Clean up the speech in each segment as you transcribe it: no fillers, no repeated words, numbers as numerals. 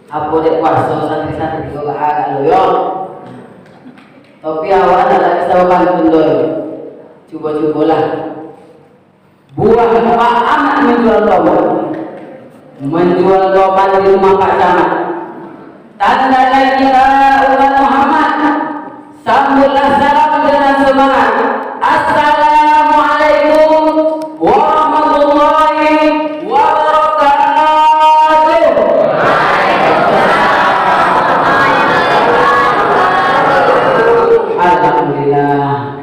Apa dek puasa santri-santri juga agak loyo. Tapi awak tak bisa bantu dulu. Coba-cobalah. Buah Pak anak menjual tomat. Menjual tomat di rumah Pak Camat. Tandanya kita umat Muhammad. Sambutlah salam dengan semangat. Assalamualaikum warahmatullahi wabarakatuh. Alhamdulillah.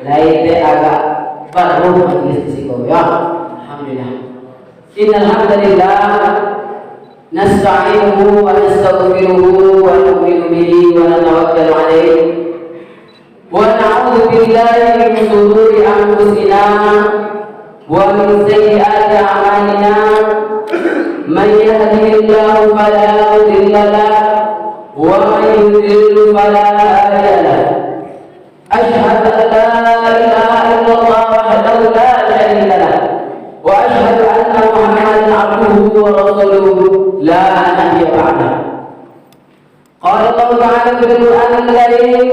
Lain agak baru majlis psikologi. Alhamdulillah. Innal hamdalillah nasta'inuhu wa nastaghfiruhu wa nu'minu bihi wa natawakkalu 'alaihi wa na'udzu billahi min shururi anfusina wa min sayyiati a'malina man yahdihillahu fala mudilla lahu wa man yudlil fala hadiya lahu asyhadu an la ilaha illallah wahdahu la syarika lahu wa asyhadu anna muhammadan 'abduhu wa rasuluhu la nabiyya ba'dahu. Qala Allah ta'ala fil Qur'anil Karim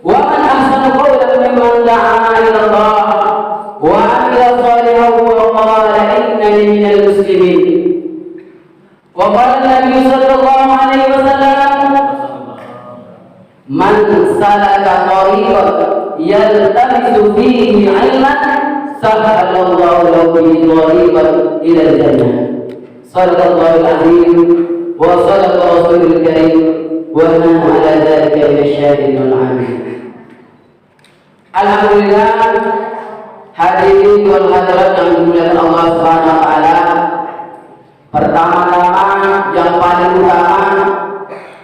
wa man ahsanu qawlan mimman da'a ila Allah wa 'amila shalihan wa qala innani minal muslimin. Wa qala Nabi sallallahu alaihi wasallam man salaka tariqan yaltamisu fihi 'ilman sahhalallahu lahu bihi tariqan ila al-jannah. Sadaqallahul azim wa sadaqa rasulul karim wa nahnu ala dzalika minasyahidin wal 'alimin. Alhamdulillah, hadirin wal hadirat yang dimuliakan Allah Subhanahu wa taala. Pertama-tama yang paling utama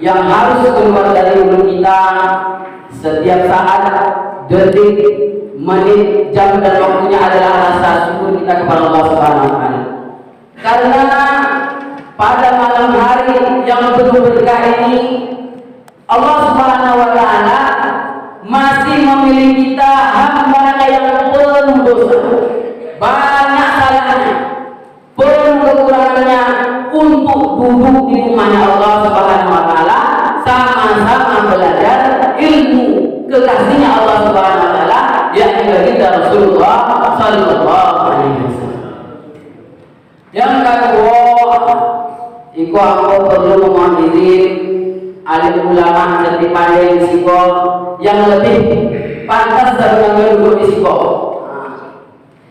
yang harus keluar dari mulut kita setiap saat, detik, menit, jam dan waktunya adalah rasa syukur kita kepada Allah Subhanahu wa taala. Karena pada malam hari yang penuh berkah ini Allah Subhanahu wa taala masih memilih kita hamba yang penuh dosa, banyak salahnya, penuh kekurangannya untuk duduk di rumahnya Allah Subhanahu wa taala sama-sama belajar ilmu kekasihnya Allah Subhanahu wa taala yakni baginda Rasulullah sallallahu alaihi wasallam. Yang kedua, iku aku perlu memohon izin alim ulama jadi pandai siko yang lebih pantas dalam duduk di siko.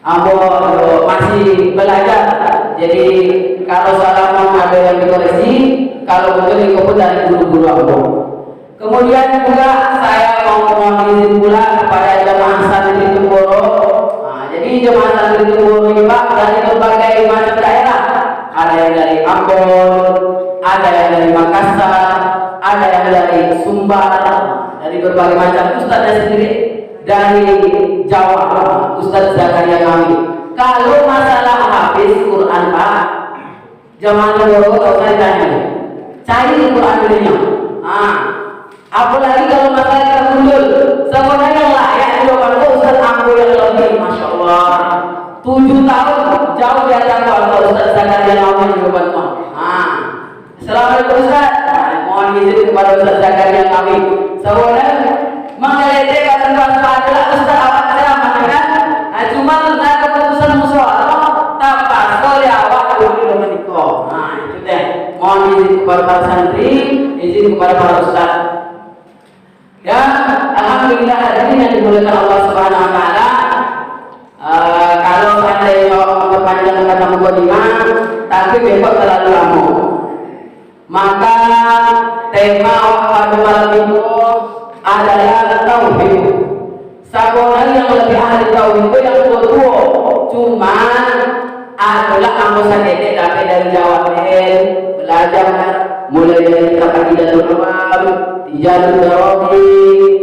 Aku masih belajar, jadi kalau salah ada yang dikoreksi, kalau betul itu pun dari guru-guru aku. Kemudian juga saya mau memohon izin pula kepada jemaah santri Temboro. Jadi jemaah santri Temboro ini Pak dari berbagai macam daerah. Ada yang dari Ambon, ada yang dari Makassar, ada yang dari Sumbar, dari berbagai macam ustadznya sendiri dari Jawa, Ustadz Zakaria kami. Kalau masalah hafiz Quran Pak, jemaah Temboro kalau saya tanya, cari Quran dirinya. Apalagi kalau masalah kita mundur, sebenarnya layak jawaban Ustaz aku yang lebih, masya Allah, 7 tahun jauh di atas kalau Ustaz Zakaria namanya jawaban Tuhan. Assalamualaikum Ustaz, mohon izin kepada Ustaz Zakaria kami. Sebenarnya mengelete kata bahasa adalah Ustaz awak saya mengatakan, cuma tentang keputusan musyawarah tanpa sekali awak dulu menikah. Itu deh. Mohon izin kepada para santri, izin kepada para ustaz. Ya, alhamdulillah hadirin yang dimuliakan Allah Subhanahu wa taala. Kalau saya mau memperpanjang kata mukadimah, tapi besok terlalu lama. Maka tema pada malam itu adalah tauhid. Seorang yang lebih ahli tauhid itu yang tua, cuma adalah anggota dedek dari Jawa belajar mulai dari kitab Aqidatul Awam, Tijarul Darawi,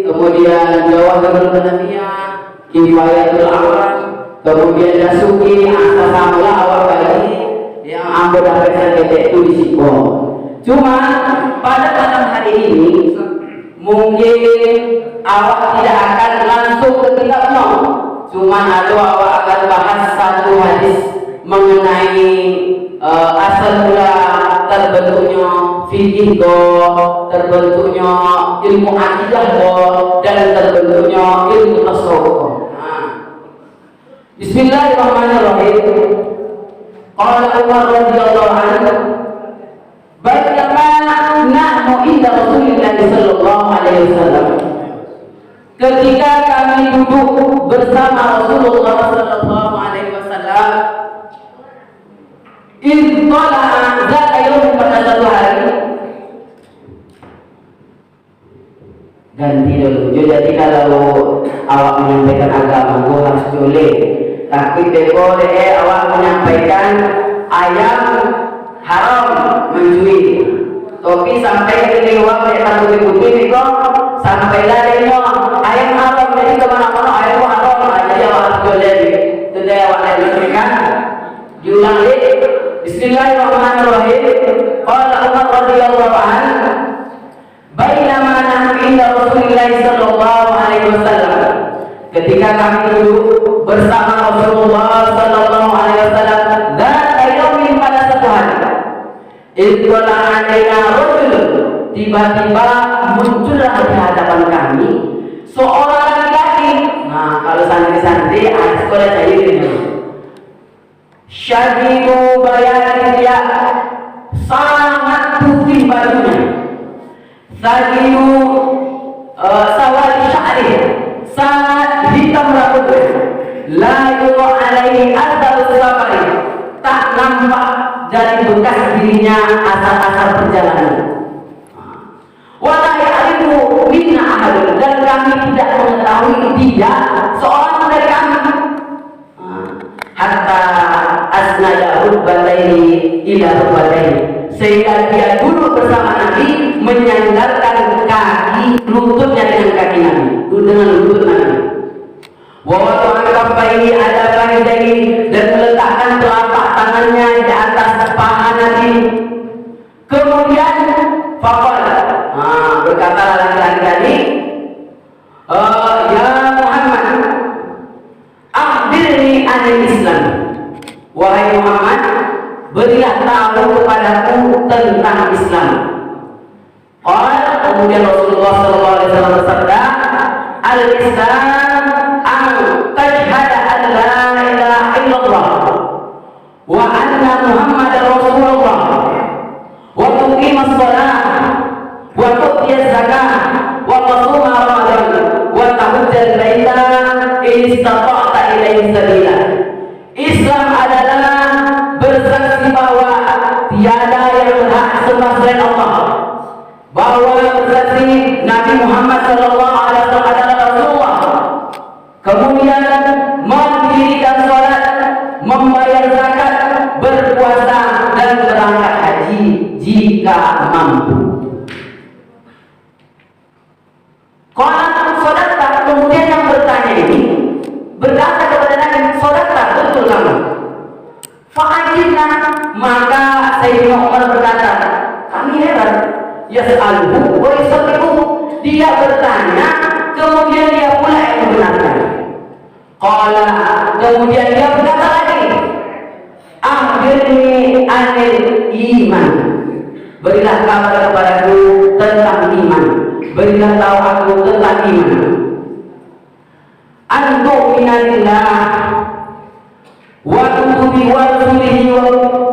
kemudian Jawahirul Kanamiyah, Kifayatul Awam, kemudian Nasuki, Asasamula awal kali yang anggota dedek itu di Siko. Cuma pada malam hari ini mungkin awak tidak akan langsung ke kitabnya, cuma awak akan bahas satu hadis mengenai asal mula terbentuknya fikih terbentuknya ilmu akidah dan terbentuknya ilmu tasawuf. Bismillahirrahmanirrahim. Qala Umar radhiyallahu anhu, "Bainama nahnu inda Rasulillah sallallahu alaihi wasallam." Ketika kami duduk bersama Rasulullah sallallahu alaihi wasallam, intala zata yaum, pada satu hari. Ganti dulu. Jadi kalau awak menyampaikan agama, gua harus joleh. Tapi boleh awak menyampaikan ayam haram mencuri. Tapi sampai ke lewat mereka putih-putih ni kok sampailah dia ayam haram, jadi kemana-mana ayam haram. Jadi awak harus joleh. Itu dia awak nak berikan. Diulang lagi. Bismillahirrahmanirrahim. Qala Umar radhiyallahu anhu, bainama nahnu inda Rasulillah sallallahu alaihi wasallam. Ketika kami duduk bersama Rasulullah sallallahu alaihi wasallam, dan yaumin, pada satu hari, iqbala alaina rajul, tiba-tiba muncullah di hadapan kami seorang laki-laki. Nah, kalau santri-santri sekolah saya ini, syadidu bayarin, dia sangat putih bajunya, syadidu sawal sya'ri, sangat hitam rambutnya, la yura alaihi athar safari, tak nampak dari bekas dirinya asal-asal perjalanan. Wa la ya'rifu minna ahad, dan kami tidak mengetahui dia seorang dari kami. Hatta asnada rukbataini ila rukbataini, sehingga dia duduk bersama Nabi menyandarkan kaki lututnya dengan kaki Nabi, dengan lutut Nabi. Wa wada'a kaffaihi ala fakhidaihi, dan meletakkan telapak tangannya di atas paha Nabi. Kemudian faqala, berkata laki-laki tadi, ya Muhammad, akhbirni anil Islam. Wahai Muhammad, berilah tahu kepadaku tentang Islam. Kemudian Rasulullah SAW bersabda, al-Islam an tashhada an la ilaha illallah wa anna Muhammadar Rasulullah wa tuqimas shalah wa tu'tiyaz zakah wa tasuma Ramadan wa tahujjal baita in istata'ta ilaihi sabila. Islam adalah bersaksi bahwa tiada yang berhak sembah selain Allah, bahwa bersaksi Nabi Muhammad sallallahu alaihi wasallam adalah Rasulullah, kemudian mendirikan salat, membayar zakat, berpuasa, dan berangkat haji jika mampu. Kalau salat, kemudian yang bertanya ini berkata kepada Nabi, salat betul kamu? Fa'ajibna, maka Sayyidina Umar berkata, kami heran. Yas'aluhu wa yusaddiquhu, dia bertanya, kemudian dia pula yang membenarkan. Qala, kemudian dia berkata lagi, akhbirni anil iman, berilah kabar kepadaku tentang iman, berilah tahu aku tentang iman. Antu'mina billah wa kutubihi wa rusulihi, wa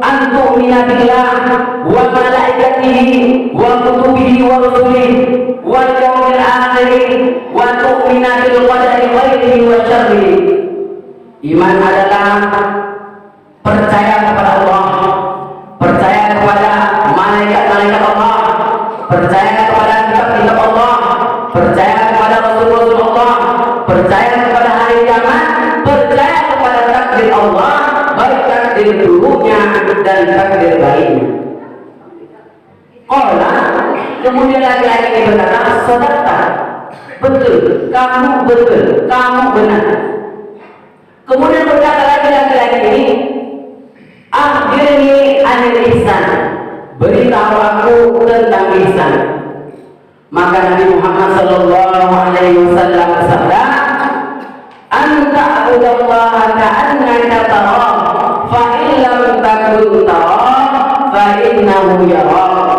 antu'mina billah wa malaikatihi wa kutubihi wa rusulihi wal yawmil akhir wa tu'mina bil qadari khairihi wa syarrihi. Iman adalah percaya kepada Allah, percaya kepada malaikat-malaikat Allah, percaya kepada kitab-kitab Allah, percaya kepada Rasul-Rasul Allah, percaya kepada hari kiamat, percaya kepada takdir Allah, baik takdir buruknya dan takdir baiknya. Kemudian laki-laki ini berkata, sadaqta, betul, kamu betul, kamu benar. Kemudian berkata lagi laki-laki ini, akhbirni anil ihsan, beritahu aku tentang ihsan. Maka Nabi Muhammad sallallahu alaihi wasallam bersabda, anta a'budallaha ka'annaka tarah, fa in lam takun tarah fa innahu yarah.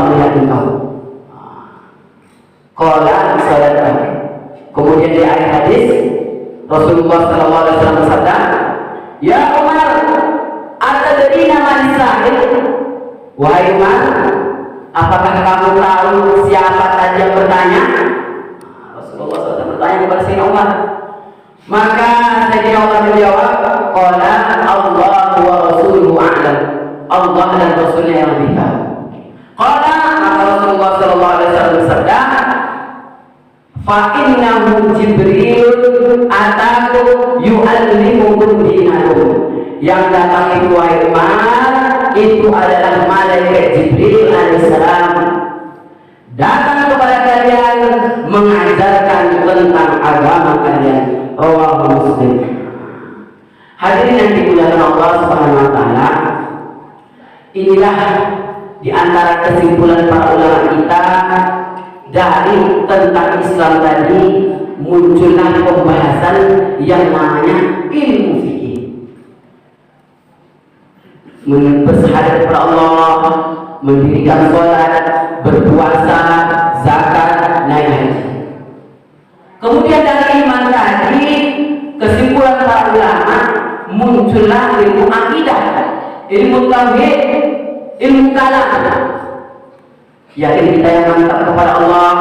melihat engkau. Qala salatah. Kemudian di akhir hadis Rasulullah sallallahu alaihi wasallam bersabda, "Ya Umar, atadrina man sa'il?" Wahai Umar, apakah kamu tahu siapa tadi yang bertanya? Rasulullah SAW bertanya kepada Sayyidina Umar. Maka Sayyidina Umar menjawab, "Qala Allah wa rasuluhu a'lam." Allah dan Rasulnya yang lebih tahu. Qala, maka Rasulullah sallallahu alaihi wasallam bersabda, "Fa innahu Jibril ataku yu'allimukum dinakum." Yang datang itu wahai Umar, itu adalah malaikat Jibril alaihissalam, datang kepada kalian mengajarkan tentang agama kalian. Rawahu Muslim. Hadirin yang dimuliakan Allah Subhanahu wa taala, inilah di antara kesimpulan para ulama kita dari tentang Islam tadi, muncullah pembahasan yang namanya ilmu fikih. Bersyahadat kepada Allah, mendirikan sholat, berpuasa, zakat, naik haji. Kemudian dari iman tadi, kesimpulan para ulama, muncullah ilmu akidah, ilmu tauhid, ilmu kalam. Yakin kita yang mantap kepada Allah,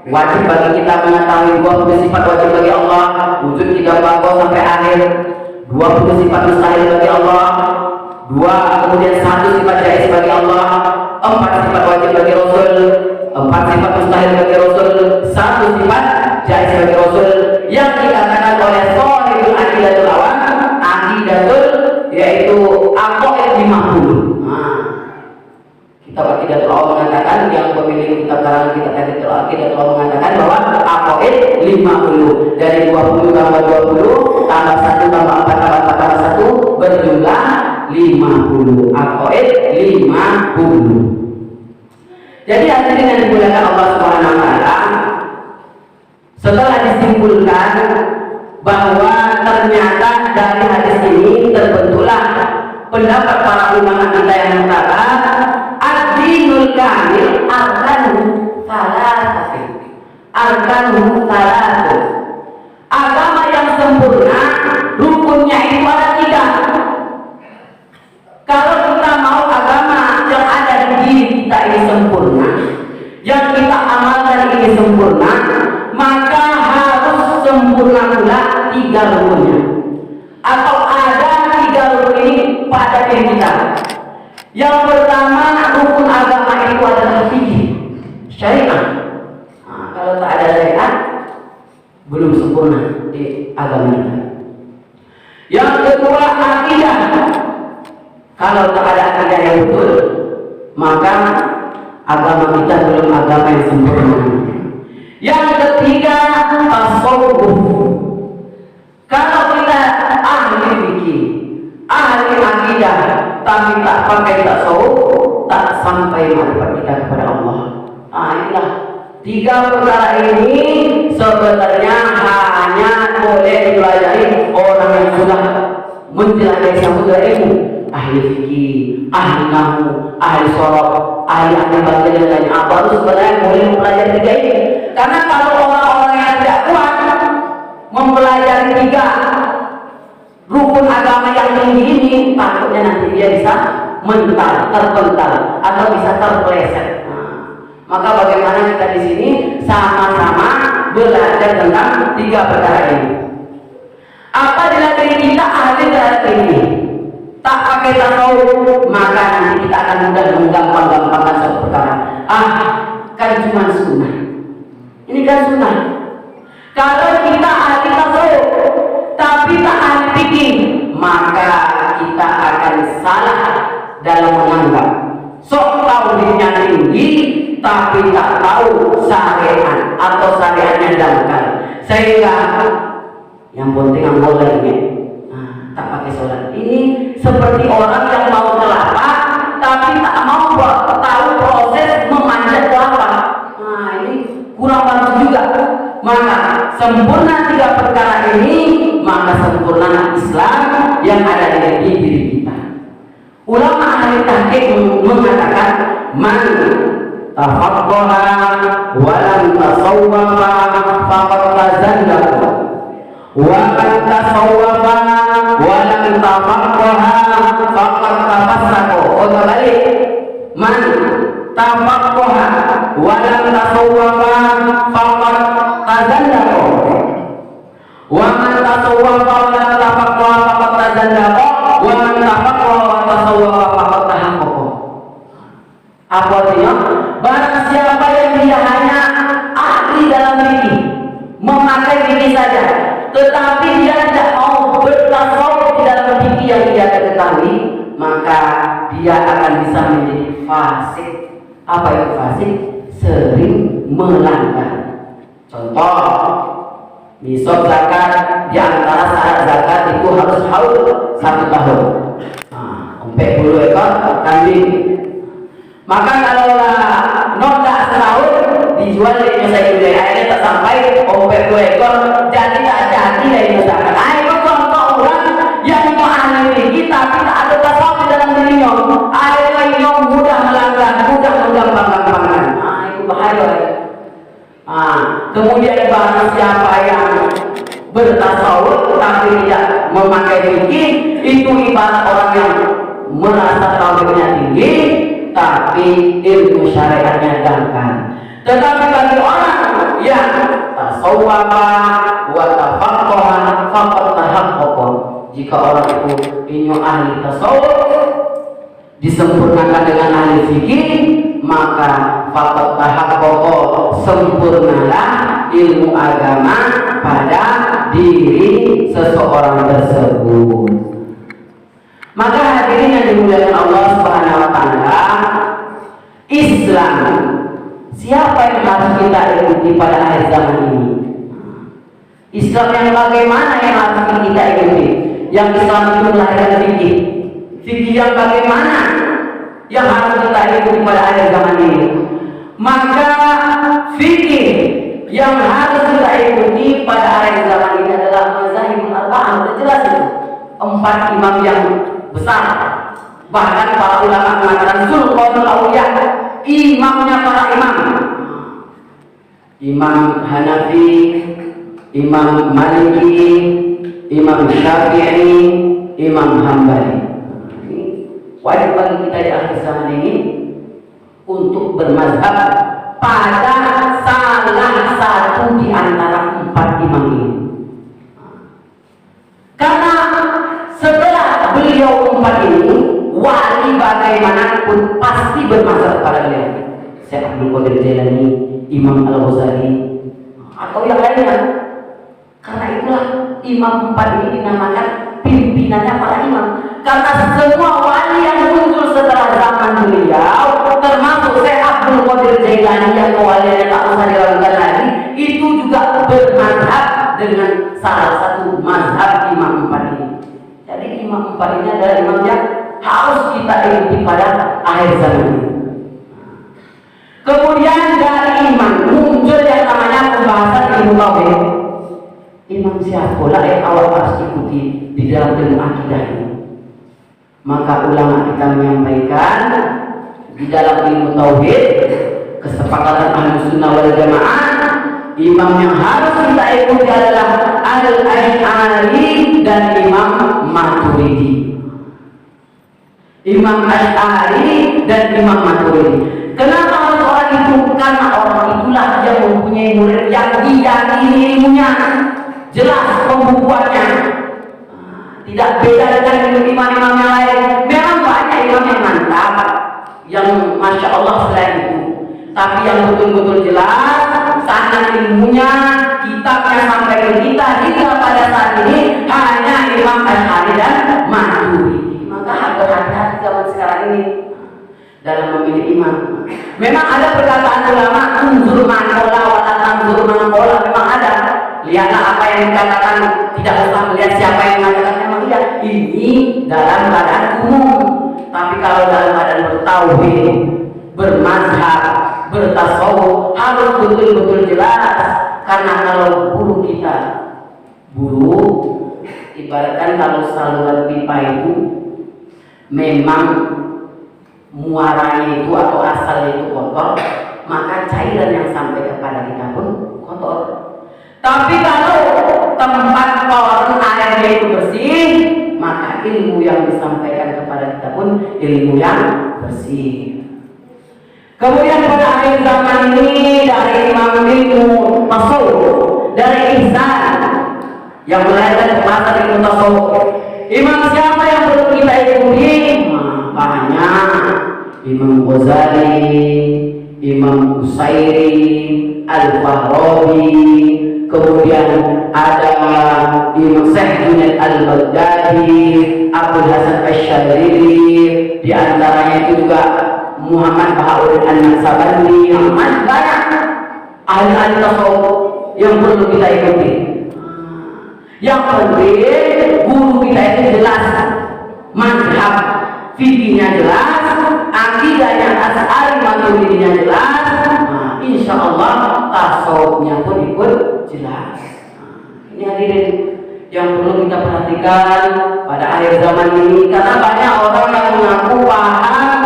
wajib bagi kita mengetahui 20 sifat wajib bagi Allah, wujud 3 bako sampai akhir, 20 sifat mustahil bagi Allah, 2, kemudian 1 sifat jaiz bagi Allah, 4 sifat wajib bagi Rasul, 4 sifat mustahil bagi Rasul, 1 sifat jaiz bagi Rasul, yang dikatakan oleh Shahihul Aqidatul Awam, Aqidatul, yaitu aqaid 50. Kitab Aqidatul Awam mengatakan, yang pemilik kitab karangan kitab Aqidatul Awam mengatakan bahwa aqaid 50, dari 20 tambah 20 tambah 1 tambah 4 tambah 4 tambah 1 berjumlah 50. Aqaid 50. Jadi hadirin yang dimuliakan Allah Subhanahu wa taala, setelah disimpulkan bahwa ternyata dari hadis ini terbentuklah pendapat para ulama kita yang mengatakan ad-dinul kamil arkanu salasati. Arkanu salasati. Agama yang sempurna rukunnya itu ada 3. Kalau kita mau agama yang ada di diri kita ini sempurna, yang kita amalkan ini sempurna, maka harus sempurna pula 3 rukunnya. Atau ada 3 rukun ini pada diri kita. Yang pertama, rukun agama itu adalah fikih, syariat. Kalau tak ada syariat, belum sempurna di agama kita. Yang kedua, akidah. Kalau tak ada akidah yang betul, maka agama kita belum agama yang sempurna. Yang ketiga, tasawuf. Kalau kita ahli fikih, ahli akidah, tapi tak pakai tasawuf, tak sampai marifat kita kepada Allah. Inilah 3 perkara ini sebenarnya hanya boleh dipelajari orang yang sudah menjelajahi samudra ilmu, ahli fikih, ahli nahwu, ahli sorof, ahli bagian dan lain-lain. Apa itu sebenarnya boleh mempelajari 3 ini? Karena kalau orang-orang yang tidak kuat mempelajari 3 rukun agama yang tinggi ini, takutnya nanti dia bisa mental, terpental, atau bisa terpeleset. Maka bagaimana kita di sini sama-sama belajar tentang 3 perkara ini. Apabila diri kita ahli terhadap ini, tak pakai tasawuf, maka nanti kita akan mudah menggampang-gampangkan suatu perkara. Kan cuma sunnah. Ini kan sunnah. Kalau kita ahli tasawuf, tapi tak ahli fikih, maka kita akan salah dalam menganggap. Sok tauhidnya tinggi, tapi tak tahu syariat atau syariatnya dangkal. Sehingga yang penting amal lagi, tak pakai sholat. Ini seperti orang yang mau kelapa, tapi tak mau tahu proses memanjat kelapa. Ini kurang bagus juga. Maka sempurna 3 perkara ini, maka sempurna Islam yang ada di diri kita. Ulama ahli tahqiq mengatakan man tafaqqaha wa lam tasawwafa faqad tazandaqa wa man tasawwafa wa lam tafaqqaha faqad tafassaqa. Oh kembali, man tafaqqaha wa lam tasawwafa faqad tazandaqa wa man tasawwafa wa lam tafaqqaha faqad tazandaqa wa man tafaqqaha wa tasawwafa faqad tahaqqaqa. Apa artinya? Barang siapa yang dia hanya ahli dalam fikih, memakai fikih saja, tetapi dia tidak mau bertasawuf di dalam fikih yang dia ketahui, maka dia akan bisa menjadi fasik. Apa itu fasik? Sering melanggar. Contoh, nisab zakat, di antara syarat zakat itu harus haul 1 tahun. Nah, 40 ekor kambing. Maka kalau nondak setahun dijual di Indonesia ini, akhirnya tak sampai 40 ekor, jadi tak jadi dari zakat. Nah, itu contoh orang yang ahli fikih tapi tak ada tasawuf di dalam dirinya. Akhirnya mudah melanggar, mudah menggampangkan pangan. Nah, itu bahaya. Kemudian barang siapa yang bertasawuf tapi tidak memakai fikih, itu ibarat orang yang merasa tauhidnya tinggi tapi ilmu syariatnya dangkal. Tetapi bagi orang yang tasawwafa wa tafaqqaha faqad tahaqqaqa, jika orang itu ini ahli tasawuf disempurnakan dengan ahli fikih, maka faqad tahaqqaqa, sempurnalah ilmu agama pada diri seseorang tersebut. Maka hadirin yang dimuliakan Allah Subhanahu wa taala, Islam siapa yang harus kita ikuti pada akhir zaman ini? Islam yang bagaimana yang harus kita ikuti? Yang Islam itu melahirkan fikih. Fikih yang bagaimana yang harus kita ikuti pada akhir zaman ini? Maka fikih yang harus kita ikuti pada akhir zaman ini adalah mazhabul arba'ah. Sudah jelas itu. 4 imam yang besar. Bahkan para ulama mengatakan sultanul awliya, imamnya para imam. Imam Hanafi, Imam Maliki, Imam Syafi'i, Imam Hambali. Wajib bagi kita di akhir zaman ini untuk bermazhab pada salah satu di antara 4 imam ini. Karena setelah beliau 4 ini, wali bagaimanapun pasti bermazhab pada beliau. Syekh Abdul Qadir Jailani, Imam Al-Ghazali, atau yang lainnya. Karena itulah imam 4 ini dinamakan pimpinannya para imam. Karena semua wali yang muncul setelah zaman beliau, termasuk Syekh Abdul Qadir Jailani yang kewaliannya tak usah diragukan lagi, itu juga bermazhab dengan salah satu mazhab imam 4 ini. Jadi imam 4 ini adalah imam yang harus kita ikuti pada akhir zaman ini. Kemudian dari imam muncul yang namanya pembahasan ilmu tauhid. Imam siapa pula yang awal harus ikuti di dalam ilmu akidah ini? Maka ulama kita menyampaikan di dalam ilmu tauhid, kesepakatan Ahlus Sunnah wal Jamaah, imam yang harus kita ikuti adalah Al-Asy'ari dan Imam Maturidi. Imam Asy'ari dan Imam Maturidi. Kenapa harus orang itu? Karena orang itulah yang mempunyai murid yang diyakini ilmunya, jelas pembukuannya, tidak beda dengan imam-imam yang lain. Memang banyak imam yang mantap, yang masya Allah selain itu, tapi yang betul-betul jelas sanad ilmunya, kitabnya sampai ke kita hingga pada saat ini hanya Imam Asy'ari dan Maturidi. Maka harus hati-hati zaman sekarang ini dalam memilih imam. Memang ada perkataan ulama, unzur man qala wa la tanzur man qala, memang ada. Lihatlah apa yang dikatakan, tidak usah melihat siapa yang mengatakan. Memang iya, ini dalam keadaan umum. Tapi kalau dalam keadaan bertauhid, bermazhab, bertasawuf, harus betul-betul jelas. Karena kalau guru kita, guru ibaratkan kalau saluran pipa itu memang muaranya itu atau asalnya itu kotor, maka cairan yang sampai kepada kita pun kotor. Tapi kalau tempat kotor airnya itu bersih, maka ilmu yang disampaikan kepada kita pun ilmu yang bersih. Kemudian pada akhir zaman ini dari imam ilmu tasawuf, dari ihsan yang melahirkan kemasan ilmu tasawuf, imam siapa yang perlu kita ikuti? Banyak. Imam Ghazali, Imam Usairi, Al-Farabi, kemudian ada Imam Syekh Junaid Al-Baghdadi, Abdul Hasan Asy-Syadzili, di antaranya itu juga Muhammad Bahauddin An-Naksabandi. Banyak ahli-ahli tasawuf yang perlu kita ikuti. Yang penting guru kita itu jelas, mazhab fikihnya jelas, akidahnya Asy'ari Maturidiynya jelas. Insya Allah tasawufnya pun ikut jelas. Ini hadirin yang perlu kita perhatikan pada akhir zaman ini, karena banyak orang yang mengaku paham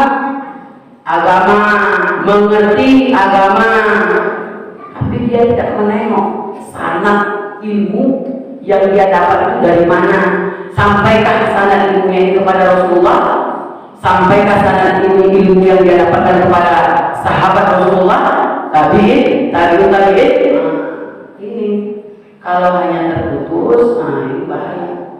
agama, mengerti agama, tapi dia tidak menengok sanad ilmu yang dia dapat itu dari mana. Sampaikah sanad ilmunya itu kepada Rasulullah? Sampaikah sanad ilmu yang dia dapatkan kepada sahabat Rasulullah? Tabi'in. Ini kalau hanya terputus, ini bahaya.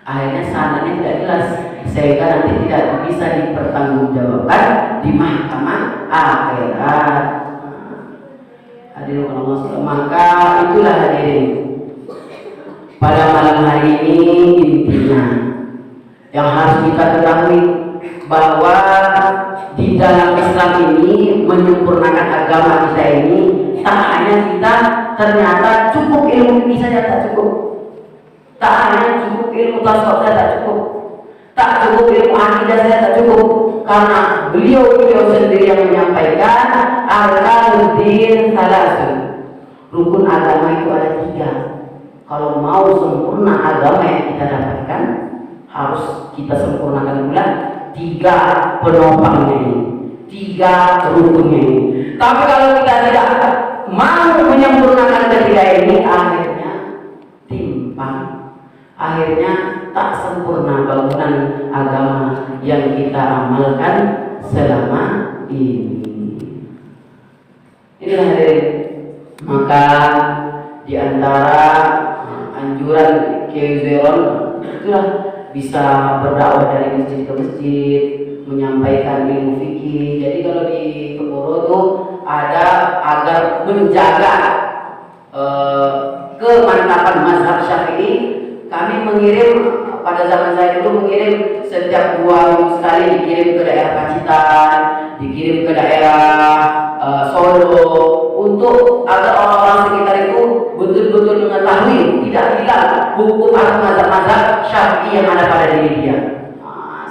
Akhirnya sanadnya tidak jelas, sehingga nanti tidak bisa dipertanggungjawabkan di mahkamah akhirat. Hadirin Allah, maka itulah hadirin pada malam hari ini intinya yang harus kita ketahui, bahwa di dalam Islam ini menyempurnakan agama kita ini tak hanya kita ternyata cukup ilmu ini saja, tak cukup. Tak hanya cukup ilmu tasawuf saja, tak cukup. Tak cukup ilmu akidah saja, tak cukup. Karena beliau sendiri yang menyampaikan arkanuddin salasun. Rukun agama itu ada 3. Kalau mau sempurna agama yang kita dapatkan, harus kita sempurnakan pula 3 penopangnya ini, 3 rukunnya ini. Tapi kalau kita tidak mau menyempurnakan ketiga ini, akhirnya timpang, akhirnya tak sempurna bangunan agama yang kita amalkan selama ini. Inilah hadirin, maka di antara anjuran Kiai Zeron itulah bisa berdakwah dari masjid ke masjid, menyampaikan ilmu fikih. Jadi kalau di Kepuro itu ada agar menjaga kemantapan mazhab Syafi'i, kami mengirim pada zaman saya itu mengirim setiap 2 minggu sekali, dikirim ke daerah Pacitan, dikirim ke daerah Solo, untuk agar orang-orang sekitar itu betul-betul mengetahui, tidak hilang hukum atau mazhab-mazhab Syafi'i yang ada pada diri dia,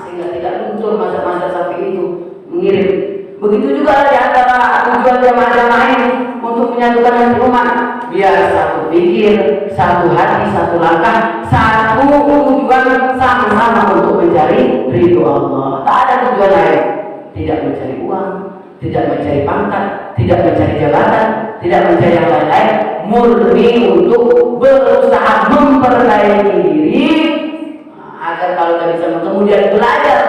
sehingga tidak luntur mazhab-mazhab Syafi'i itu. Mengirim. Begitu juga di antara tujuan jamaah-jamaah ini untuk menyatukan hati umat, biar satu pikir, satu hati, satu langkah, satu tujuan sama-sama untuk mencari ridho Allah. Tak ada tujuan lain. Tidak mencari uang, tidak mencari pangkat, tidak mencari jabatan, tidak mencari yang lain-lain, murni untuk berusaha memperbaiki diri, agar kalau dia bisa kemudian belajar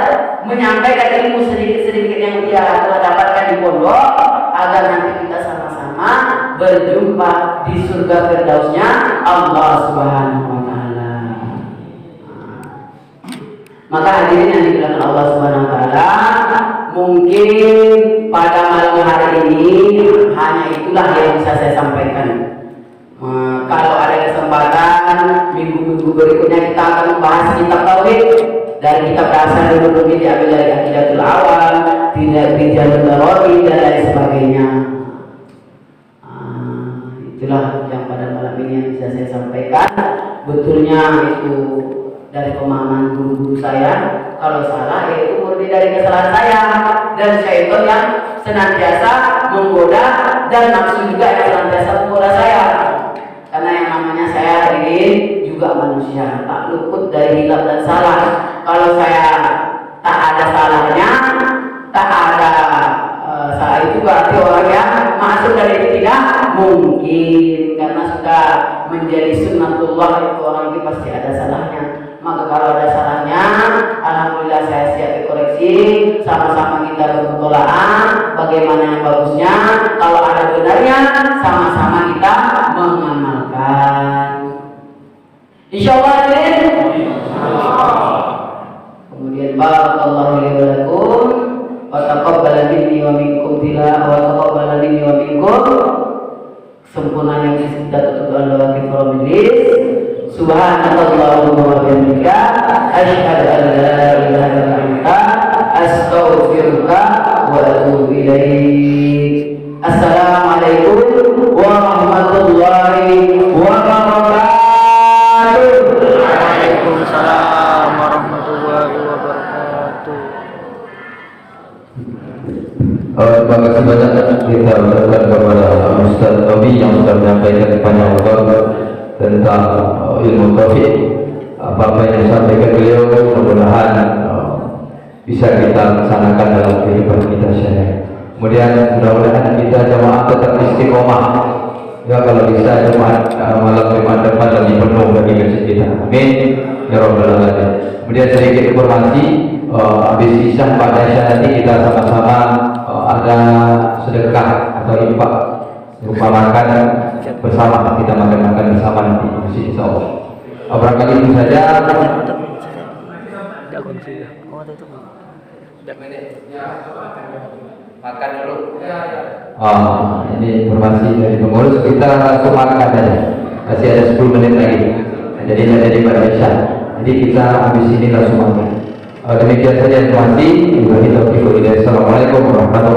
menyampaikan ilmu sedikit-sedikit yang dia telah dapatkan di pondok, agar nanti kita sama-sama berjumpa di surga firdausnya Allah Subhanahu wa taala. Maka hadirin yang dimuliakan Allah Subhanahu wa taala, mungkin pada malam hari ini hanya itulah yang bisa saya sampaikan. Kalau ada kesempatan minggu-minggu berikutnya kita akan membahas kitab tauhid, dari kitab dasar dulu diambil dari Aqidatul Awam, tidak Bijanul Rawi dan lain sebagainya. Itulah yang pada malam ini yang bisa saya sampaikan. Betulnya itu dari pemahaman guru-guru saya. Kalau salah itu murni dari kesalahan saya dan syaitan yang senantiasa menggoda, dan nafsu juga yang senantiasa menggoda saya. Karena yang namanya saya ini juga manusia, tak luput dari hilaf dan salah. Kalau saya tak ada salahnya, berarti orang yang masuk dari itu tidak mungkin, karena sudah menjadi sunnatullah itu orang itu pasti ada salahnya. Maka kalau ada salahnya, alhamdulillah saya siap dikoreksi, sama-sama kita bermutolaan bagaimana yang bagusnya. Kalau ada benarnya, sama-sama kita mengamalkan. Insyaallah ini. Kemudian barakallahu li wa lakum wa taqabbala minni wa minkum tilawah wa taqabbala minni wa minkum. Sempurnanya kita tutup doa kita majlis. Subhanallahumma wa bihamdika asyhadu an la ilaha illa anta astaghfiruka wa atubu ilaik. Assalamualaikum warahmatullahi wabarakatuh. Waalaikumsalam warahmatullahi wabarakatuh. Terima kasih banyak kita ucapkan kepada Ustaz Tobi yang sudah menyampaikan kepada Allah tentang ilmu taufik. Apa-apa yang disampaikan beliau mudah-mudahan bisa kita laksanakan dalam kehidupan kita sehari-hari. Kemudian mudah-mudahan kita jemaah tetap istiqomah. Ya, kalau bisa jemaah malam Jumat depan lagi penuh bagi masjid kita. Amin ya rabbal alamin. Kemudian sedikit informasi, habis isya pada isya nanti kita sama-sama ada sedekah atau infak berupa makan bersama, kita makan bersama nanti di masjid insyaallah. Barangkali itu saja. Makan dulu. Ini informasi dari pengurus, kita langsung makan aja. Masih ada 10 menit lagi. Jadi tidak jadi pada isya. Jadi kita habis ini langsung makan. Demikian saja informasi. Assalamualaikum warahmatullahi wabarakatuh.